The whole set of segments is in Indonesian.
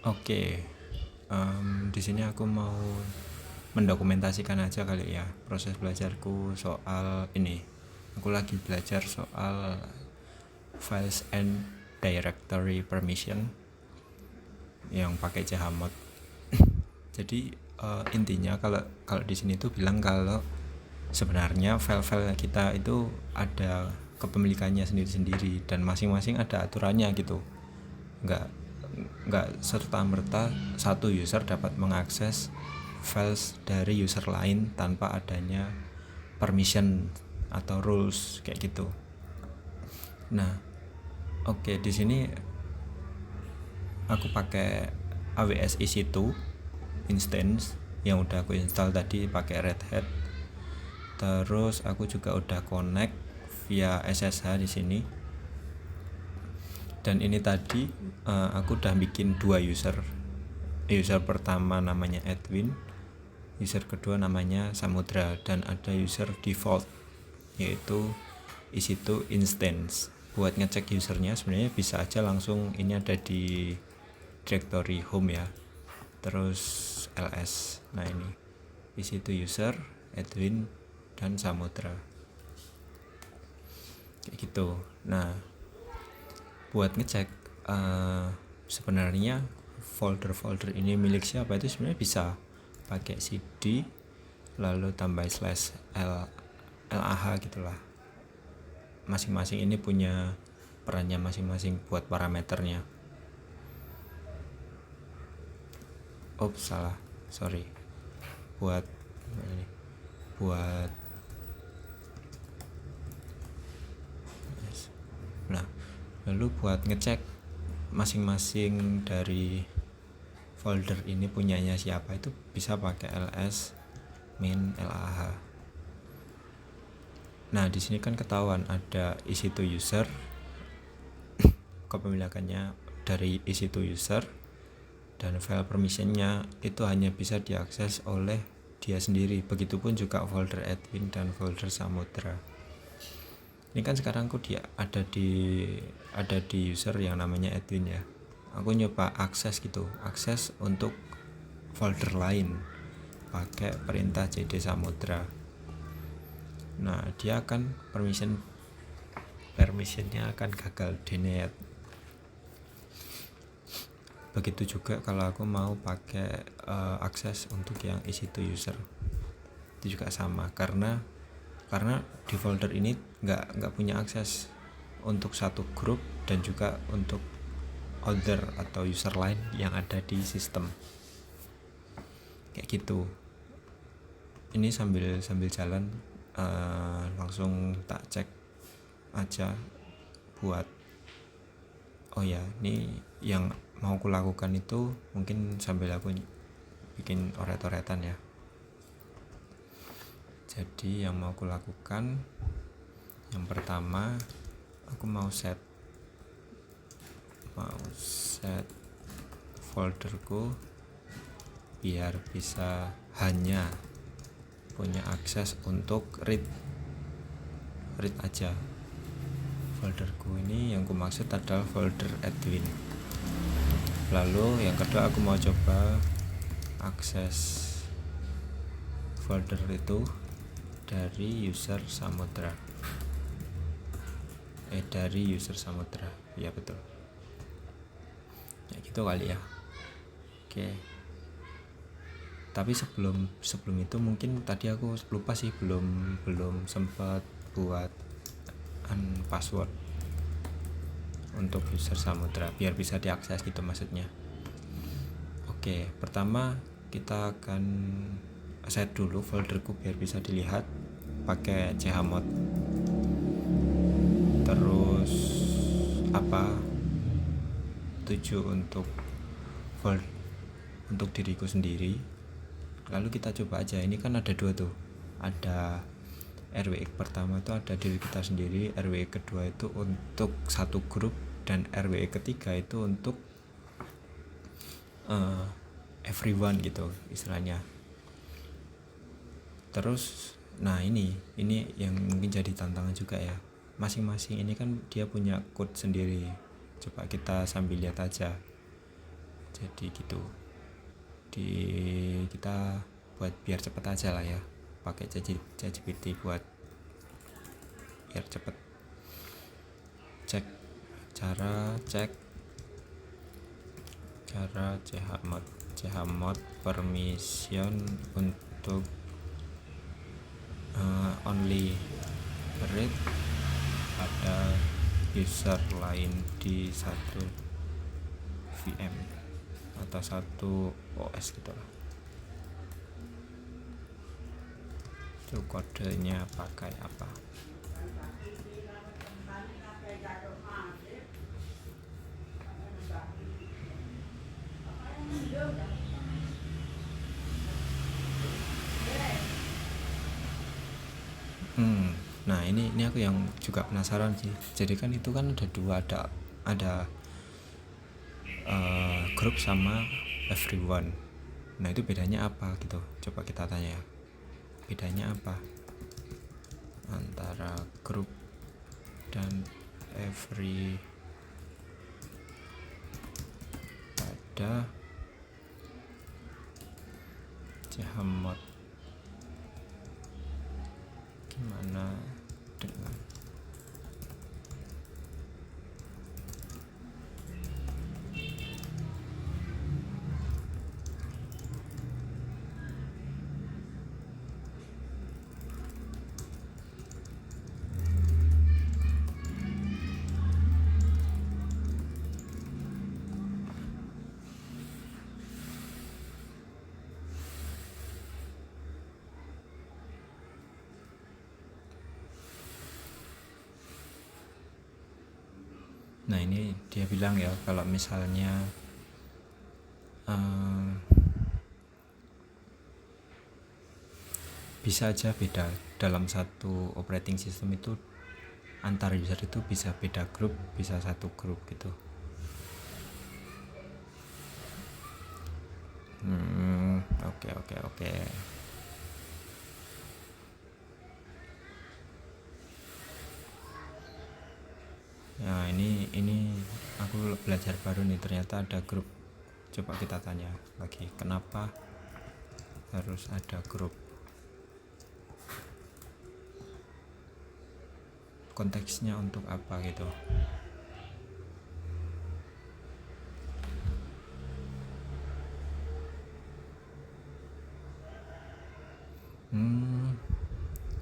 Oke, di sini aku mau mendokumentasikan aja kali ya proses belajarku soal ini. Aku lagi belajar soal files and directory permission yang pakai Chmod. Jadi intinya kalau kalau di sini tuh bilang kalau sebenarnya file-file kita itu ada kepemilikannya sendiri-sendiri dan masing-masing ada aturannya gitu. Nggak nggak serta merta satu user dapat mengakses files dari user lain tanpa adanya permission atau rules kayak gitu. Nah, oke, di sini aku pakai AWS EC2 instance yang udah aku install tadi pakai Red Hat. Terus aku juga udah connect via SSH di sini. Dan ini tadi aku udah bikin dua user. User pertama namanya Edwin, user kedua namanya Samudra, dan ada user default yaitu EC2 instance. Buat ngecek usernya sebenarnya bisa aja langsung, ini ada di directory home ya, terus ls. Nah ini EC2 user, Edwin dan Samudra kayak gitu. Nah buat ngecek sebenarnya folder-folder ini milik siapa itu sebenarnya bisa pakai cd lalu tambah slash lah. Masing-masing ini punya perannya masing-masing buat parameternya. Salah, sorry. Buat nah, lalu buat ngecek masing-masing dari folder ini punyanya siapa itu bisa pakai ls min lah. Nah, di sini kan ketahuan ada EC2 user, kepemilikannya dari EC2 user, dan file permissionnya itu hanya bisa diakses oleh dia sendiri. Begitupun juga folder Edwin dan folder Samudra. Ini kan sekarang aku ada di user yang namanya Edwin ya. Aku nyoba akses untuk folder lain pakai perintah cd Samudra. Nah, dia akan permissionnya akan gagal denied. Begitu juga kalau aku mau pakai akses untuk yang EC2 user, itu juga sama karena di folder ini nggak punya akses untuk satu grup dan juga untuk other atau user lain yang ada di sistem kayak gitu. Ini sambil jalan langsung tak cek aja buat ini yang mau aku lakukan itu mungkin sambil aku bikin oret-oretan ya. Jadi yang mau aku lakukan, yang pertama aku mau set folderku biar bisa hanya punya akses untuk read aja. Folderku ini yang aku maksud adalah folder Edwin. Lalu yang kedua aku mau coba akses folder itu dari user Samudra. Ya betul. Ya gitu kali ya. Oke. Tapi sebelum itu mungkin tadi aku lupa sih, belum sempat buat password untuk user Samudra biar bisa diakses gitu maksudnya. Oke, pertama kita akan set dulu folderku biar bisa dilihat pakai Chmod. Terus apa untuk diriku sendiri. Lalu kita coba aja, ini kan ada dua tuh, ada RWE pertama itu ada diri kita sendiri, RWE kedua itu untuk satu grup, dan RWE ketiga itu untuk everyone gitu istilahnya. Terus nah ini yang mungkin jadi tantangan juga ya, masing-masing ini kan dia punya code sendiri. Coba kita sambil lihat aja. Jadi gitu, kita buat biar cepet aja lah ya, pakai ChatGPT buat biar cepet. Cara chmod permission untuk only read pada user lain di satu VM atau satu OS gitu lah. Itu kodenya pakai apa? Nah ini aku yang juga penasaran sih. Jadi kan itu kan ada dua, ada grup sama everyone. Nah itu bedanya apa gitu? Coba kita tanya. Bedanya apa antara grup dan every pada chmod? Gimana dengan Nah ini dia bilang ya, kalau misalnya bisa aja beda dalam satu operating system itu, antar user itu bisa beda grup, bisa satu grup gitu. Oke. Nah ini aku belajar baru nih, ternyata ada grup. Coba kita tanya lagi, kenapa harus ada grup? Konteksnya untuk apa gitu?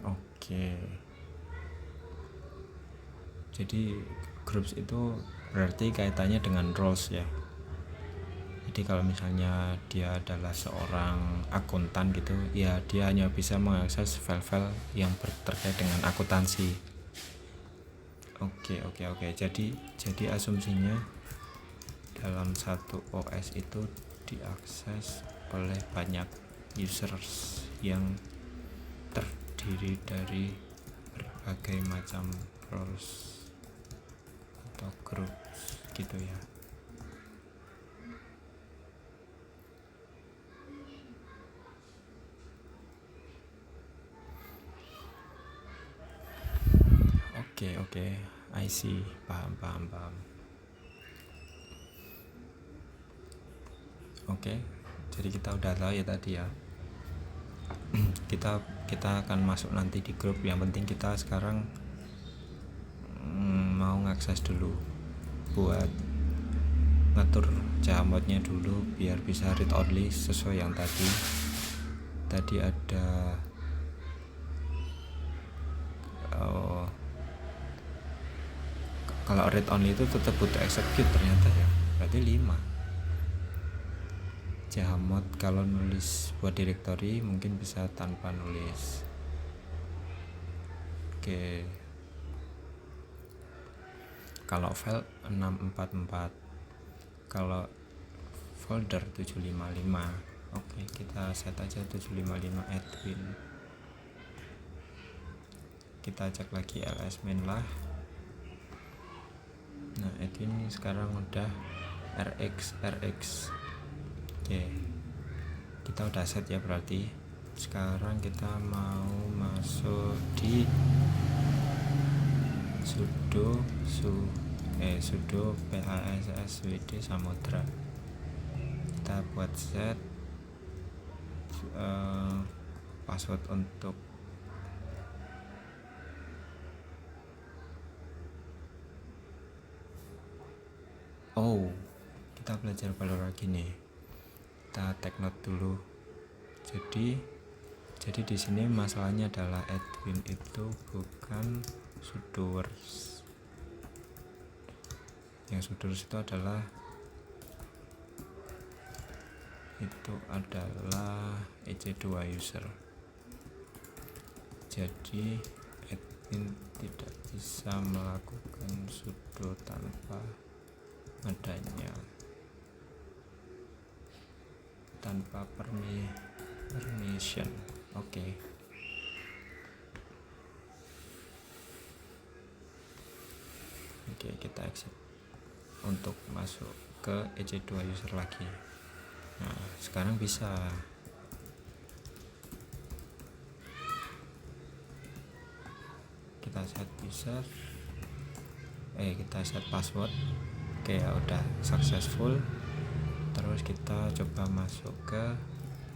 Oke. Jadi groups itu berarti kaitannya dengan roles ya. Jadi kalau misalnya dia adalah seorang akuntan gitu ya, dia hanya bisa mengakses file-file yang terkait dengan akuntansi. Oke. Jadi asumsinya dalam satu OS itu diakses oleh banyak users yang terdiri dari berbagai macam roles atau grup gitu ya. Oke, I see, paham. Oke, jadi kita udah tahu ya tadi ya. kita akan masuk nanti di grup. Yang penting kita sekarang mau ngakses dulu buat ngatur chmodnya dulu biar bisa read only sesuai yang tadi ada kalau read only itu tetap butuh execute ternyata ya, berarti 5 chmod. Kalau nulis buat directory mungkin bisa tanpa nulis. Oke. Kalau file 644, kalau folder 755. Oke, kita set aja 755 admin. Kita cek lagi ls main lah. Nah admin sekarang udah rx. Oke, kita udah set ya, berarti sekarang kita mau masuk di sudo passwd samudra. kita buat set password untuk kita belajar baru lagi nih. Kita take note dulu. Jadi di sini masalahnya adalah admin itu bukan sudo words. Yang sudo words itu adalah EC2 user. Jadi admin tidak bisa melakukan sudo tanpa adanya permission. Oke, kita exit untuk masuk ke EC2 user lagi. Nah, sekarang bisa. Kita set user, kita set password. Oke, ya udah successful. Terus kita coba masuk ke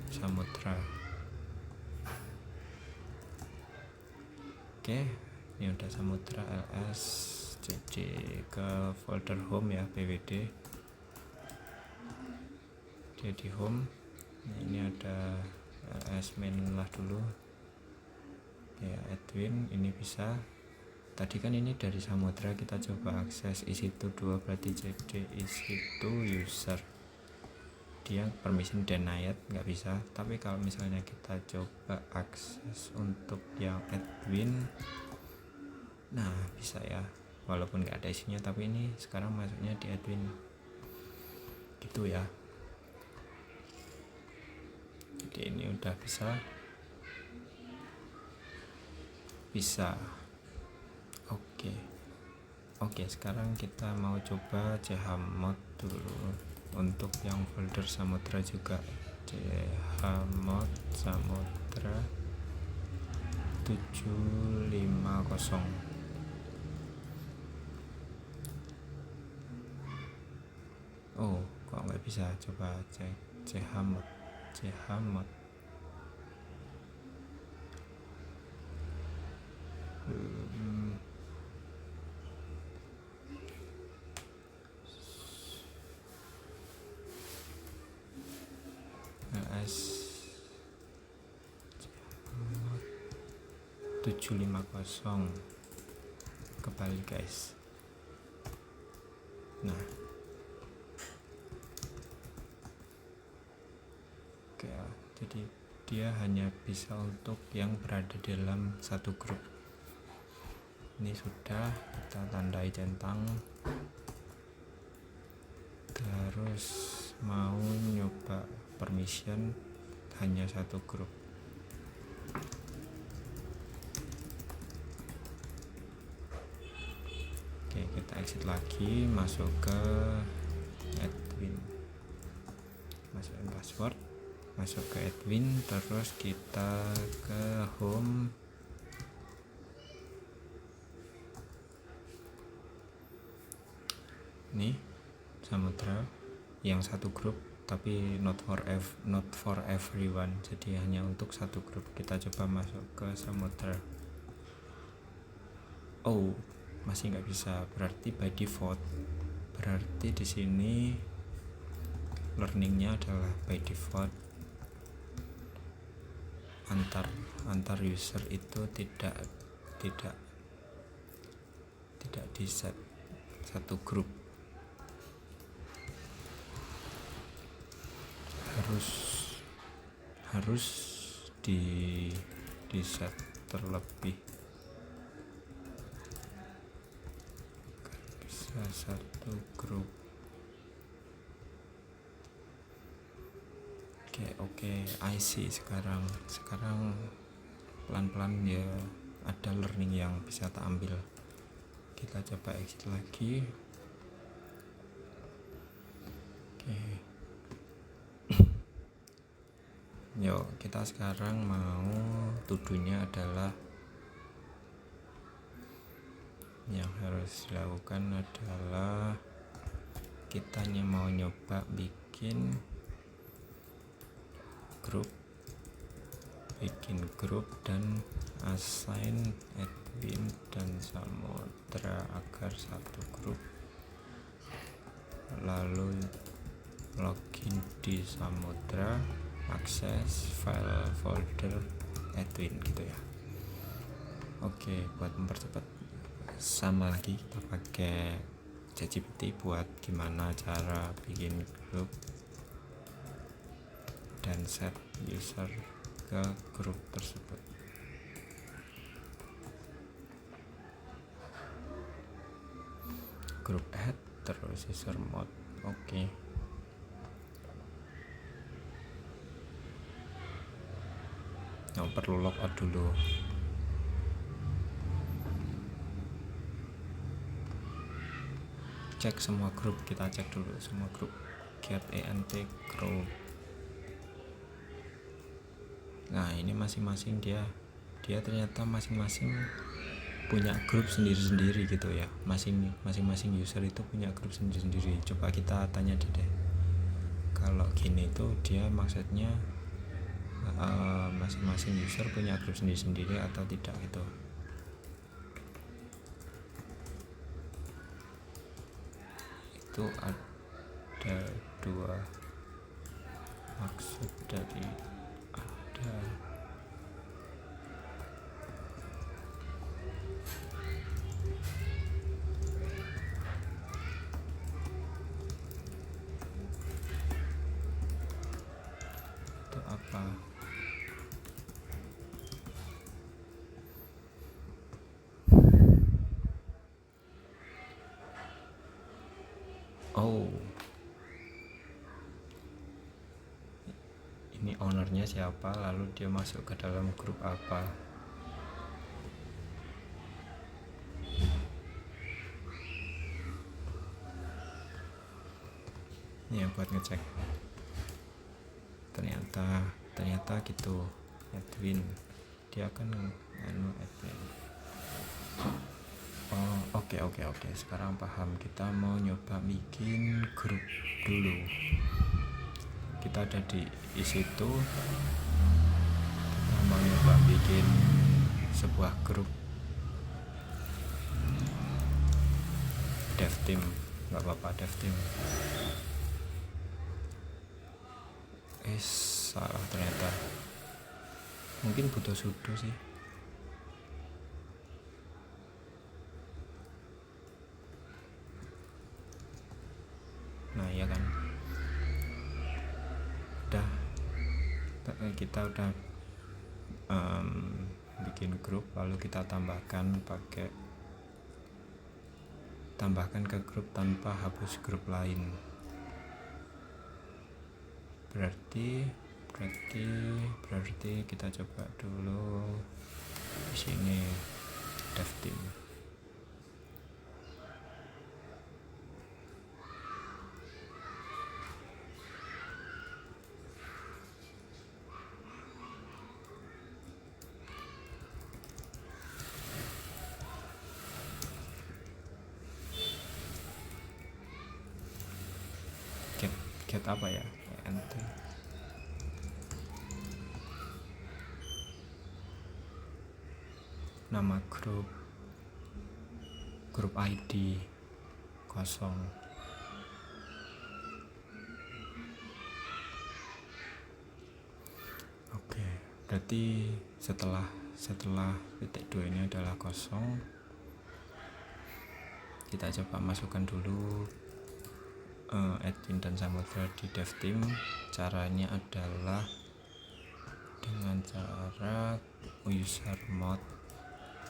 Samudra. Oke, ini udah Samudra ls cc ke folder home ya, pwd. Jadi home, ini ada ls main lah dulu ya, admin. Ini bisa, tadi kan ini dari Samudra, kita coba akses EC2 berarti cd EC2 user, dia permission denied, nggak bisa. Tapi kalau misalnya kita coba akses untuk yang admin, nah bisa ya, walaupun nggak ada isinya, tapi ini sekarang masuknya di admin gitu ya. Jadi ini udah bisa. Oke, sekarang kita mau coba chmod dulu untuk yang folder Samudra juga. Chmod Samudra 750. Kok nggak bisa? Coba cek chmod ls 750 kembali guys. Nah, oke, jadi dia hanya bisa untuk yang berada dalam satu grup. Ini sudah kita tandai centang. Terus mau nyoba permission hanya satu grup. Oke, kita exit lagi, masuk ke admin, masukin password, masuk ke admin, terus kita ke home. Nih Samudra yang satu grup, tapi not for everyone, jadi hanya untuk satu grup. Kita coba masuk ke Samudra. Masih nggak bisa, berarti by default, berarti di sini learningnya adalah by default antar user itu tidak di set satu grup, harus di set terlebih bisa satu grup. Oke, I see. Sekarang pelan-pelan ya ada learning yang bisa tak ambil. Kita coba exit lagi. Yuk, kita sekarang mau tuduhnya adalah, yang harus dilakukan adalah kita mau nyoba bikin grup, bikin grup dan assign Edwin dan Samudra agar satu grup, lalu login di Samudra, akses file folder Edwin gitu ya. Oke, buat mempercepat sama lagi kita pakai ChatGPT buat gimana cara bikin grup dan set user ke grup tersebut. Grup add terus user mode. Oke. Nah, perlu logout dulu. Cek semua grup, kita cek dulu semua grup. Get ent group. Nah, ini masing-masing dia ternyata masing-masing punya grup sendiri-sendiri gitu ya. Masing-masing user itu punya grup sendiri-sendiri. Coba kita tanya deh. Kalau gini tuh dia maksudnya masing-masing user punya grup sendiri-sendiri atau tidak gitu. Itu ada dua maksud dari ada itu apa? Oh, ini ownernya siapa, lalu dia masuk ke dalam grup apa. Ini ya buat ngecek. Ternyata gitu. Edwin dia kan Edwin. Oh, oke. Sekarang paham. Kita mau nyoba bikin grup dulu. Kita ada di situ. Kita mau nyoba bikin sebuah grup dev team. Nggak apa-apa dev team. Salah ternyata. Mungkin butuh sudo sih. Nah ya kan, kita udah bikin grup, lalu kita tambahkan ke grup tanpa hapus grup lain. Berarti kita coba dulu di sini dev team. Get apa ya? ent nama grup ID 0. Oke, berarti setelah titik 2 ini adalah 0, kita coba masukkan dulu Edwin dan Samudra di dev team. Caranya adalah dengan cara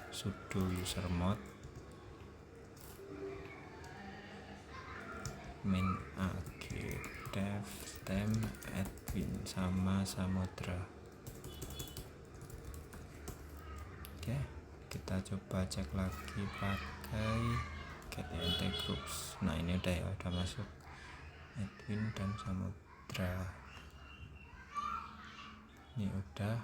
sudo user mod main ag dev tem Edwin sama Samudra. Oke, kita coba cek lagi pakai get ent groups. Nah ini udah masuk Edwin dan Samudra. Ini udah,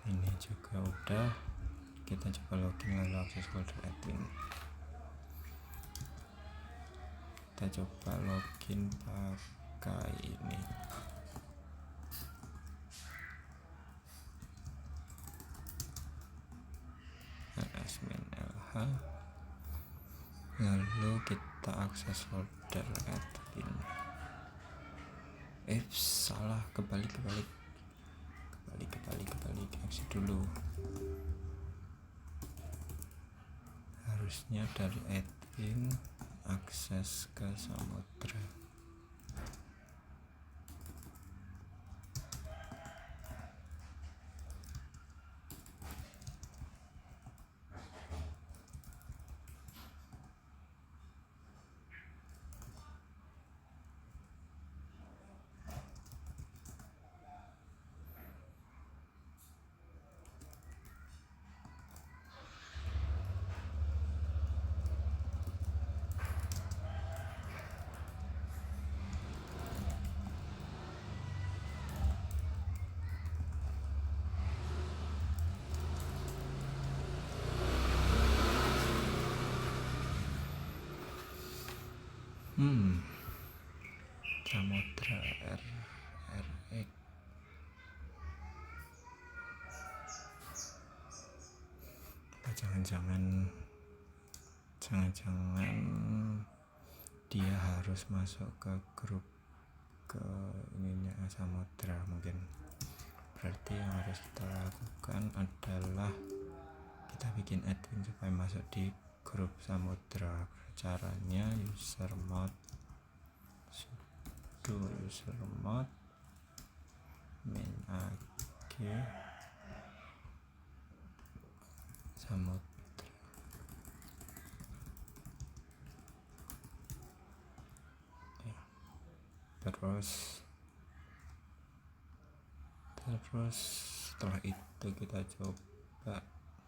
ini juga udah. Kita coba login lalu akses folder Edwin. Kita coba login pakai ini. LS-min LH, lalu kita akses folder admin. Salah, kebalik, exit dulu. Harusnya dari admin akses ke Samudra. Samudra RX. Jangan-jangan dia harus masuk ke grup ke ininya Samudra mungkin. Berarti yang harus kita lakukan adalah kita bikin admin supaya masuk di grup Samudra. Caranya user mod min ag Samudra. Ya. Terus setelah itu kita coba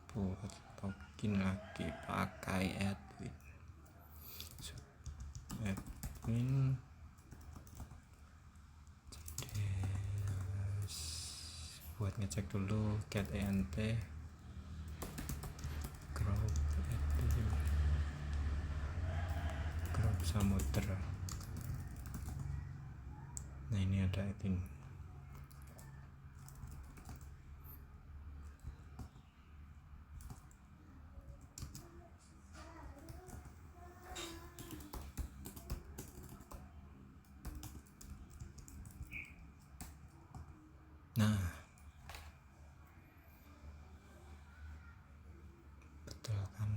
buat login lagi pakai admin. Buat ngecek dulu get ent grup Samudra. Nah, ini ada admin. Nah, betul kan,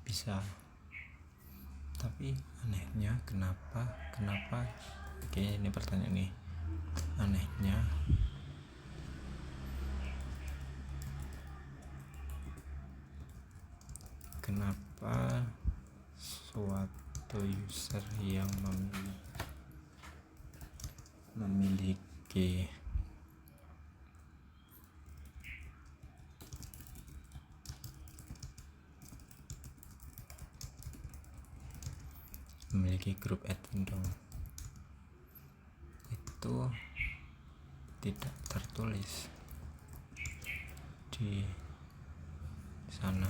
bisa. Tapi anehnya kenapa oke, ini pertanyaan nih. Anehnya kenapa suatu user yang memiliki grup admin dong, itu tidak tertulis di sana.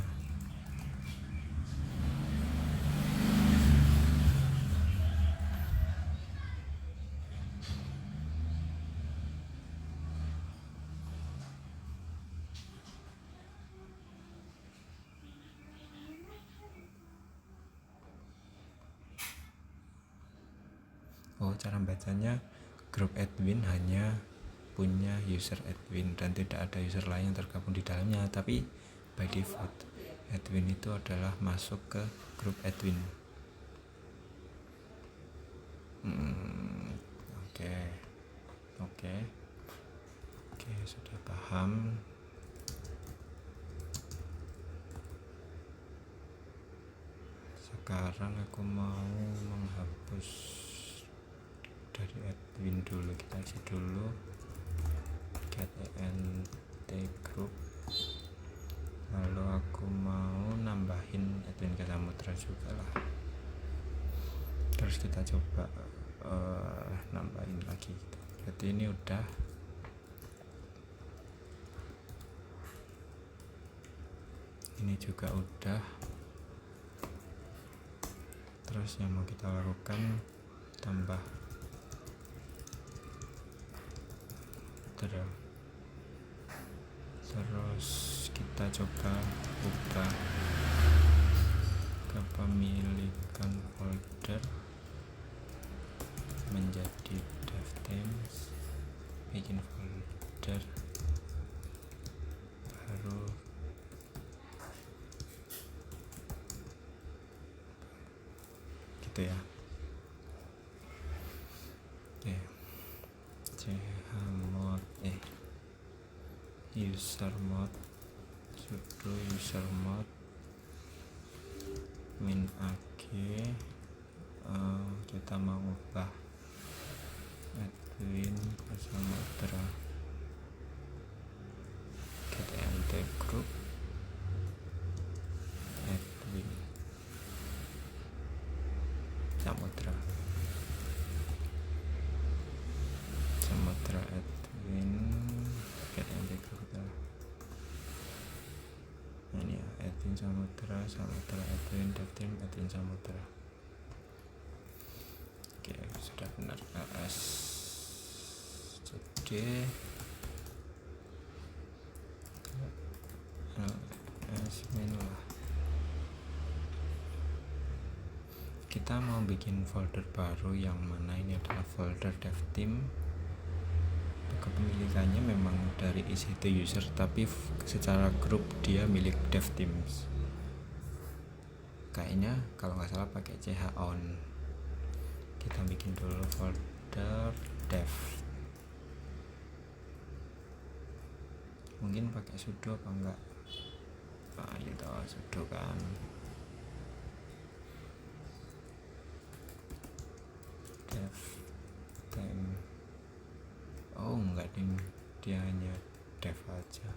Cara bacanya grup admin hanya punya user admin dan tidak ada user lain yang tergabung di dalamnya, tapi by default admin itu adalah masuk ke grup admin. Oke, sudah paham. Sekarang aku mau menghapus dari admin dulu. Kita isi dulu get ent group, lalu aku mau nambahin admin ke Samudra juga lah. Terus kita coba nambahin lagi. Berarti ini udah. Ini juga udah. Terus yang mau kita lakukan tambah draw. Terus kita coba ubah kepemilikan folder menjadi DevThemes, bikin folder baru, gitu ya. Oke, chmod user mode sudo user mode min ag, kita mau ubah admin Samudra get group admin Samudra admin get group. Nah, ini ya, admin Samudra admin DevThemes admin Samudra. Oke, sudah benar. ls cd admin lah. Kita mau bikin folder baru yang mana ini adalah folder DevThemes. Kepemilikannya memang dari EC2 user, tapi secara grup dia milik DevThemes. Kayaknya kalau nggak salah pakai chon. Kita bikin dulu folder dev. Mungkin pakai sudo apa enggak? Nah, gitu sudo kan. DevThemes. Oh enggak ding, dia hanya dev aja,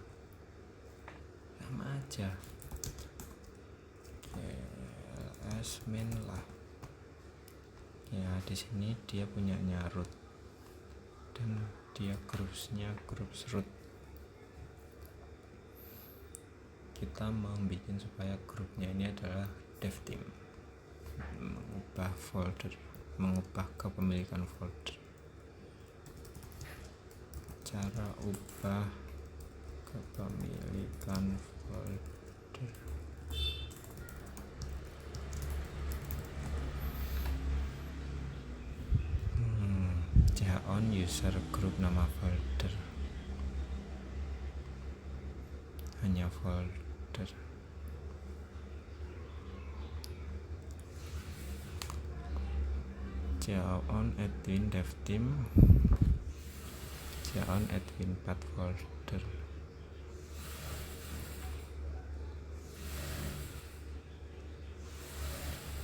sama aja. ls min lah ya. Di sini dia punyanya root dan dia grupsnya groups root. Kita mau bikin supaya grupnya ini adalah DevThemes, mengubah folder, mengubah kepemilikan folder. Cara ubah kepemilikan folder, chon user group nama folder, hanya folder. Chon admin DevThemes, chon admin path folder.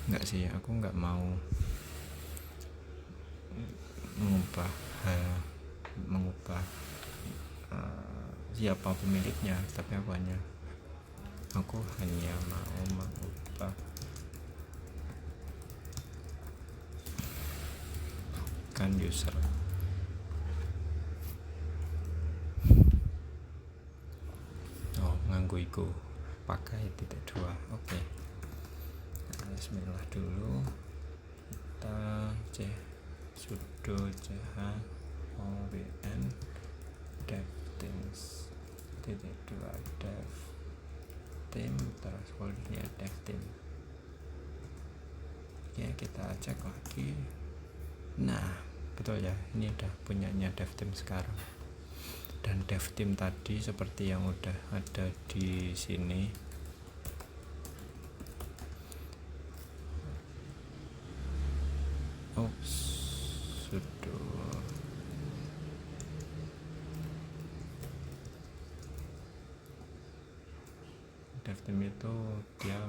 Enggak sih, aku enggak mau mengubah siapa pemiliknya, tapi aku hanya mau mengubah kan user. Oh, nganggo iku pakai titik 2. Oke. Nah, bismillah dulu. Kita sudo chmon DevThemes titik 2 DevThemes, terus foldernya DevThemes. Oke, kita cek lagi. Nah, betul ya, ini udah punyanya DevThemes sekarang. Dan DevThemes tadi seperti yang udah ada di sini. Sudo DevThemes itu dia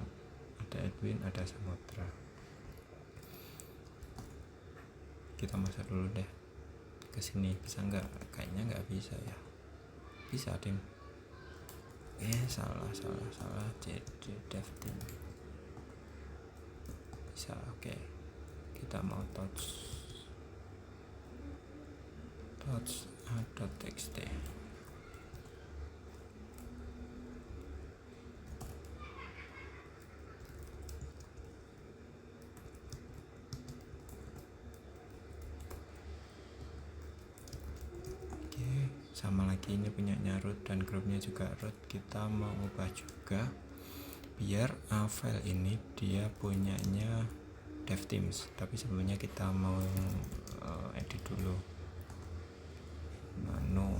ada admin, ada Samudra. Kita masuk dulu deh ke sini. Bisa nggak? Kayaknya nggak bisa ya. Bisa tim. Salah cd DevThemes bisa. Oke, kita mau touch a.txt. sama lagi ini punyanya root dan grupnya juga root. Kita mau ubah juga biar file ini dia punyanya DevTeams, tapi sebelumnya kita mau edit dulu nano.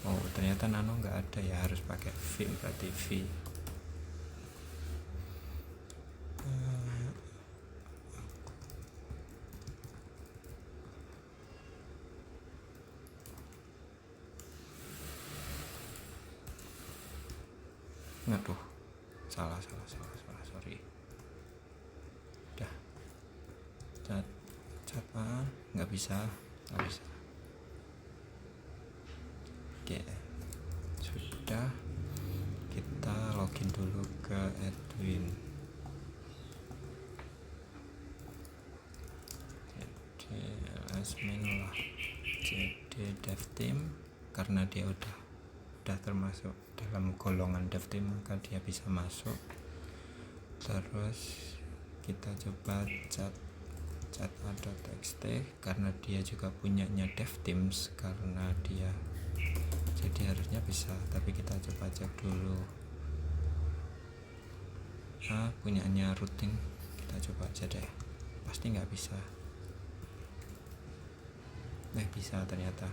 Oh ternyata nano nggak ada ya, harus pakai v, berarti v. Ngaduh, salah, sorry. Udah, cat nggak bisa. Oke, sudah. Kita login dulu ke Edwin. Admin lah, jadi DevTeam, karena dia udah termasuk dalam golongan DevTeam maka dia bisa masuk. Terus kita coba cat a.txt karena dia juga punyanya DevTeams, karena dia jadi harusnya bisa, tapi kita coba cek dulu. Punyanya routing, kita coba aja deh, pasti nggak bisa. Bisa ternyata.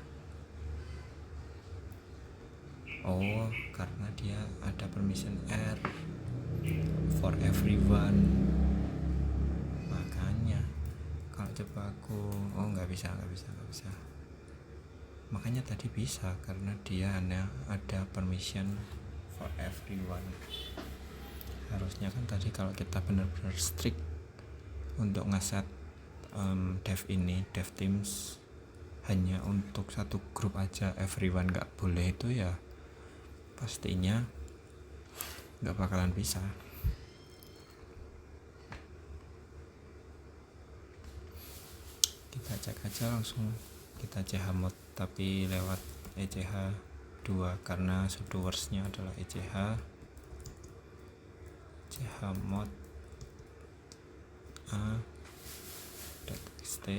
Oh, karena dia ada permission R for everyone. Makanya kalau coba aku, nggak bisa. Makanya tadi bisa karena dia hanya ada permission for everyone. Harusnya kan tadi kalau kita benar-benar strict untuk ngeset DevTeams hanya untuk satu grup aja, everyone nggak boleh, itu ya pastinya nggak bakalan bisa. Kita cek aja langsung, kita chmod tapi lewat ech2 karena sudo words-nya adalah chmod a.txt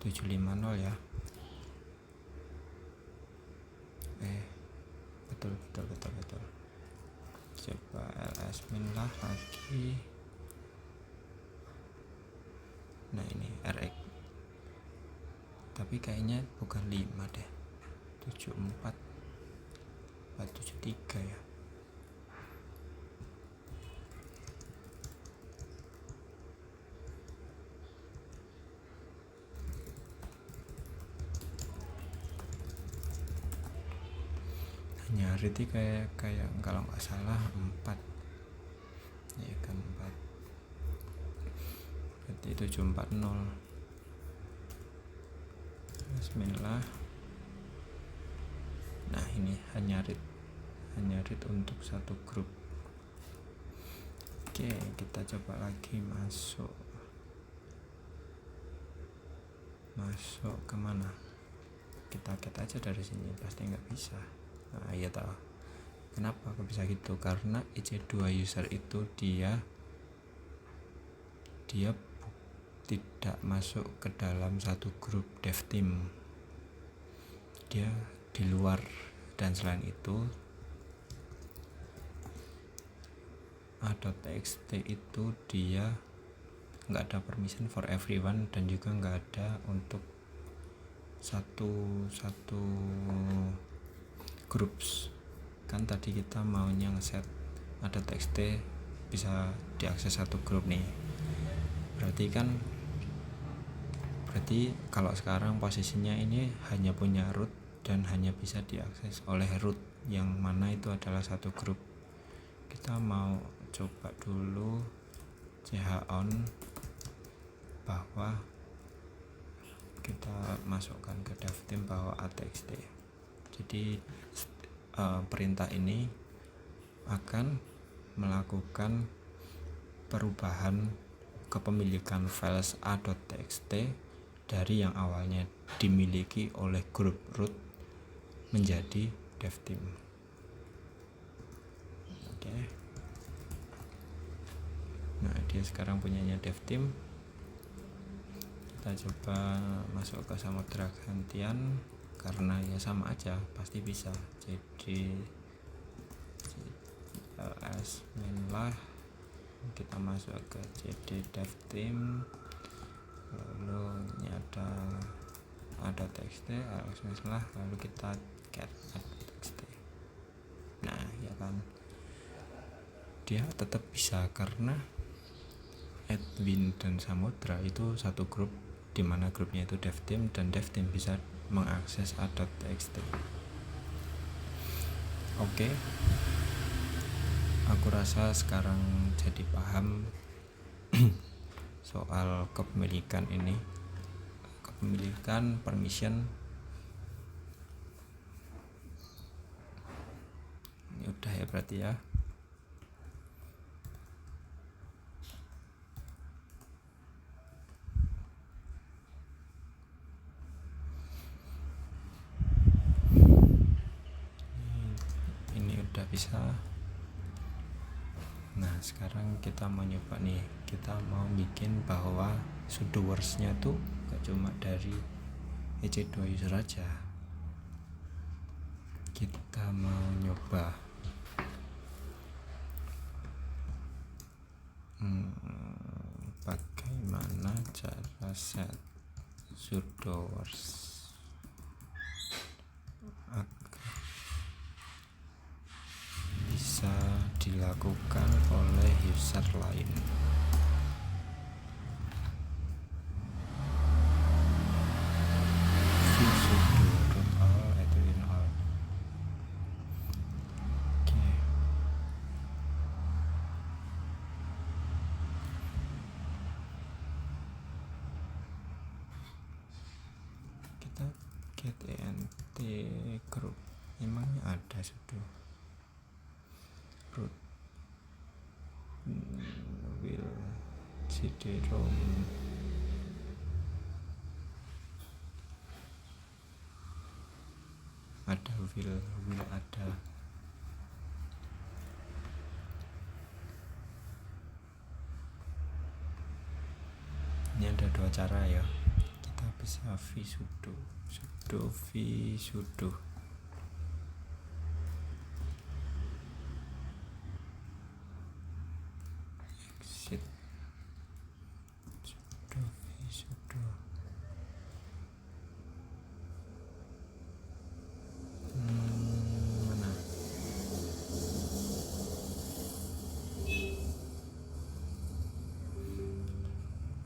750 ya. Betul. Coba ls-min lah lagi. Nah ini rx, tapi kayaknya bukan 5 deh, 74 ya. Nyari kayak kalau nggak salah 4 ya kan, 4 berarti 740. Bismillah. Nah ini hanya read untuk satu grup. Oke, kita coba lagi masuk kemana? Kita get aja dari sini, pasti nggak bisa. Nah iya tahu kenapa kok bisa gitu, karena EC2 user itu dia tidak masuk ke dalam satu grup DevTeam, dia di luar. Dan selain itu a.txt itu dia nggak ada permission for everyone dan juga nggak ada untuk satu groups. Kan tadi kita maunya ngeset a.txt bisa diakses satu grup nih, berarti kalau sekarang posisinya ini hanya punya root dan hanya bisa diakses oleh root, yang mana itu adalah satu grup. Kita mau coba dulu on bahwa kita masukkan ke DevTeam bahwa a.txt. Jadi perintah ini akan melakukan perubahan kepemilikan files a.txt dari yang awalnya dimiliki oleh grup root menjadi DevTeam. Oke. Nah dia sekarang punyanya DevTeam. kita coba masuk ke samudra gantian, karena ya sama aja pasti bisa. Jadi ls lah, kita masuk ke cd dev team, lalu ini ada txt ls lah, lalu kita get add txt. Nah ya kan, dia tetap bisa karena Edwin dan Samudra itu satu grup, dimana grupnya itu dev team, dan dev team bisa mengakses add.txt. Oke, aku rasa sekarang jadi paham soal kepemilikan ini, kepemilikan permission. Ini udah ya berarti ya. Ini udah bisa. Nah sekarang kita mau nyoba nih, kita mau bikin bahwa sudo words-nya tuh gak cuma dari EC2 user aja. Kita mau nyoba bagaimana cara set sudo words agar bisa dilakukan oleh user lain. Sudo root all Edwin all. Oke. Kita get ent group, emangnya ada sudo root will cd-rom. Ada will ada. Ini ada dua cara ya, kita bisa vsudo, sudo vsudo. Exit sudo vsudo. Mana?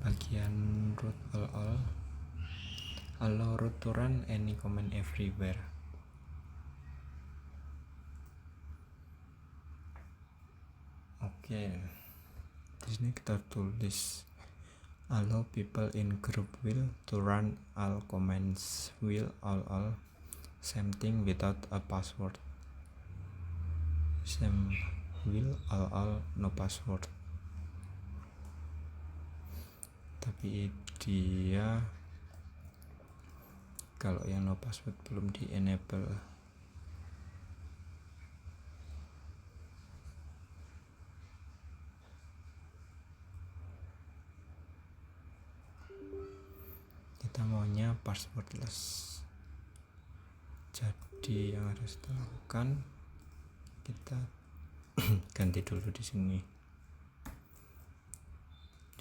Bagian root all allow root to run any command everywhere. Oke, di sini kita tulis allow people in group will to run all commands will all same thing without a password. Same will all no password. Tapi dia kalau yang no password belum di enable. Kita maunya passwordless. Jadi yang harus dilakukan, kita ganti dulu di sini.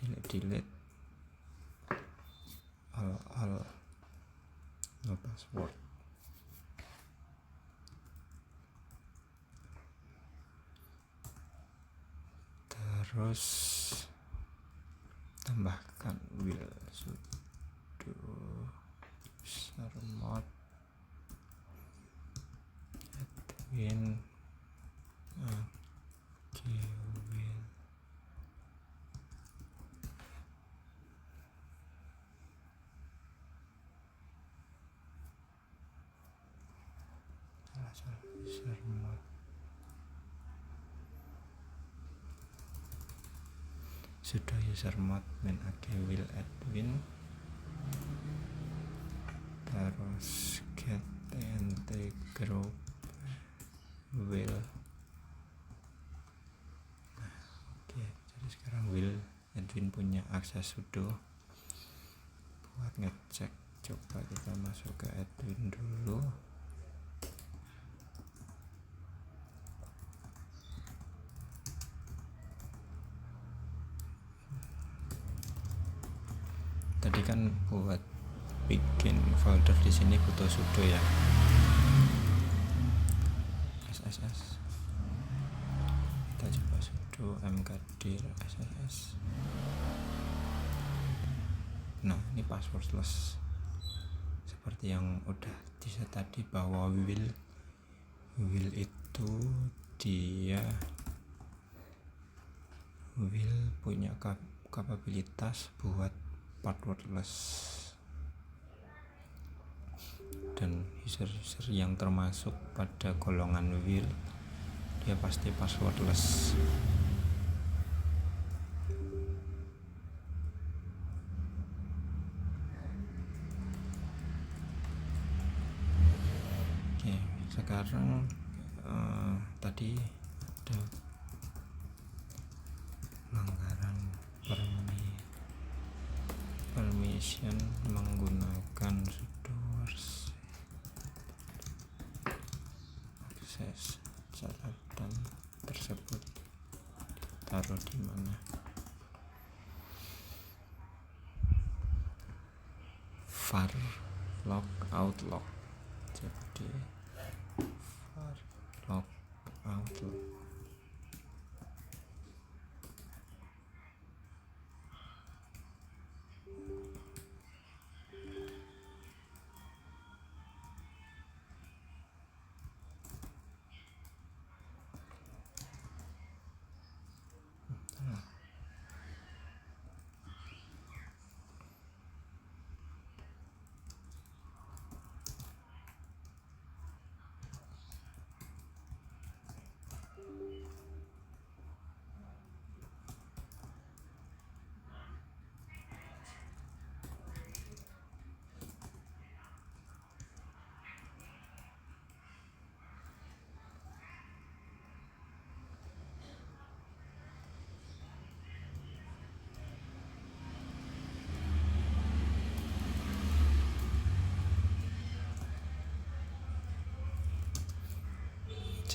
Delete all no password. Terus tambahkan will sudo user mod admin will user mod sudo user mod main will admin, terus get ent group will. Oke, jadi sekarang will admin punya akses sudo buat ngecek. Coba kita masuk ke admin dulu. Tadi kan buat bikin folder di sini butuh sudo ya. SSS. Kita coba sudo mkdir SSS. Nah, ini passwordless. Seperti yang udah diset tadi bahwa will itu dia punya kapabilitas buat passwordless, dan user-user yang termasuk pada golongan will dia pasti passwordless. Oke, sekarang tadi ada pelanggaran permission menggunakan sudoers. Akses catatan tersebut taruh di mana? Var log out log. Jadi var log out log.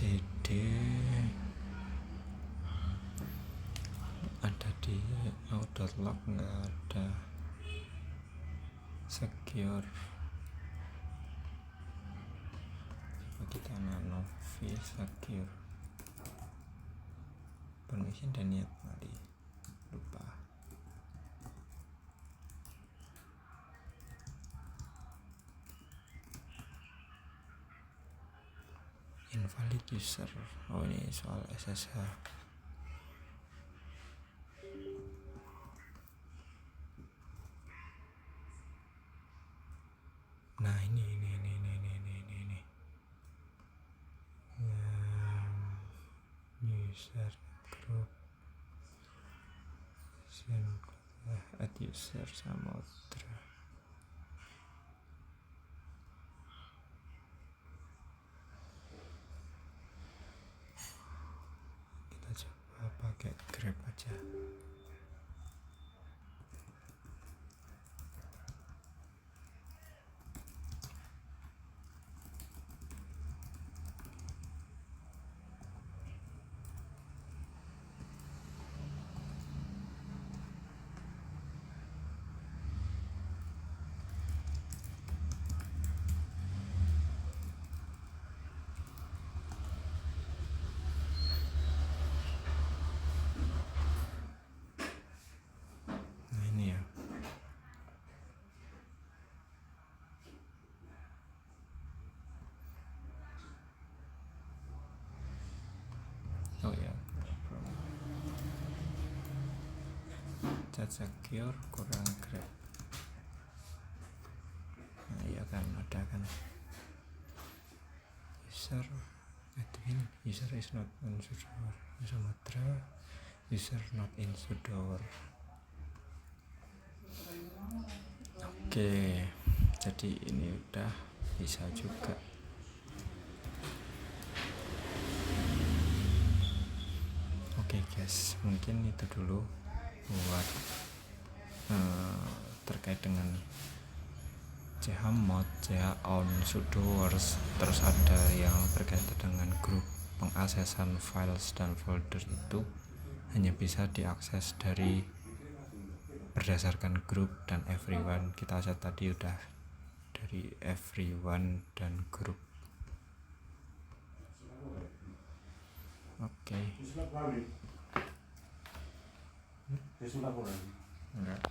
CD ada di out.log, nggak ada secure. Coba kita nano v secure permission dan niat mari lupa. Invalid user. Oh, ini soal SSH. Nah, ini user group add user Samudra. Kita coba pakai Grab aja. Nah, ini ya. Oh ya, chat secure kurang Grab. Nah, iya kan, ada kan user admin, user is not in sudoer Samudra, user not in sudoer. Oke, jadi ini udah bisa juga. Oke guys, mungkin itu dulu buat terkait dengan chmod, chown, sudo wars, terus ada yang berkaitan dengan grup pengaksesan files dan folder itu hanya bisa diakses dari berdasarkan grup dan everyone. Kita set tadi udah dari everyone dan grup. Oke. Enggak.